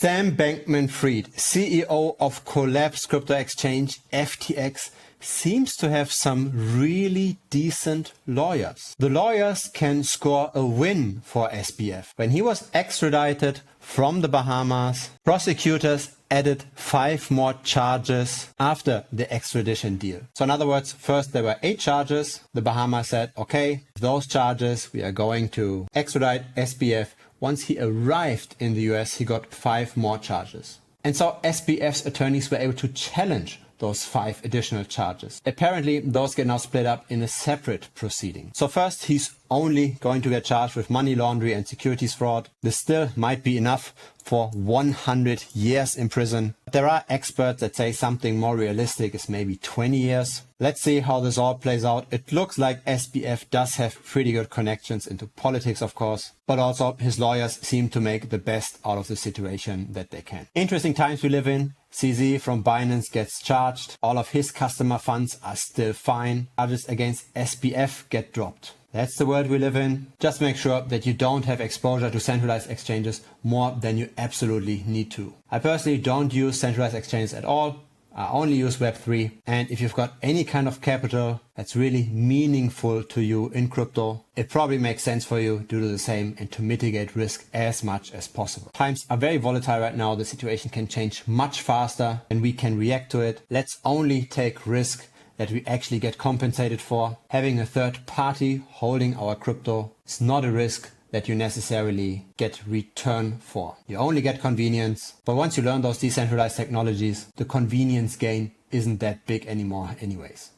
Sam Bankman-Fried, CEO of collapsed crypto exchange FTX, seems to have some really decent lawyers. The lawyers can score a win for SBF. When he was extradited from the Bahamas, prosecutors added 5 more charges after the extradition deal. So in other words, first there were 8 charges. The Bahamas said, okay, those charges we are going to extradite SBF. Once he arrived in the US, he got 5 more charges. And so SBF's attorneys were able to challenge those 5 additional charges. Apparently, those get now split up in a separate proceeding. So first, he's only going to get charged with money laundering and securities fraud. This still might be enough for 100 years in prison. There are experts that say something more realistic is maybe 20 years. Let's see how this all plays out. It looks like SBF does have pretty good connections into politics, of course, but also his lawyers seem to make the best out of the situation that they can. Interesting times we live in. CZ from Binance gets charged. All of his customer funds are still fine. Charges against SBF get dropped. That's the world we live in. Just make sure that you don't have exposure to centralized exchanges more than you absolutely need to. I personally don't use centralized exchanges at all. I only use Web3. And if you've got any kind of capital that's really meaningful to you in crypto, it probably makes sense for you to do the same and to mitigate risk as much as possible. Times are very volatile right now. The situation can change much faster and we can react to it. Let's only take risk that we actually get compensated for. Having a third party holding our crypto is not a risk that you necessarily get return for. You only get convenience, but once you learn those decentralized technologies, the convenience gain isn't that big anymore anyways.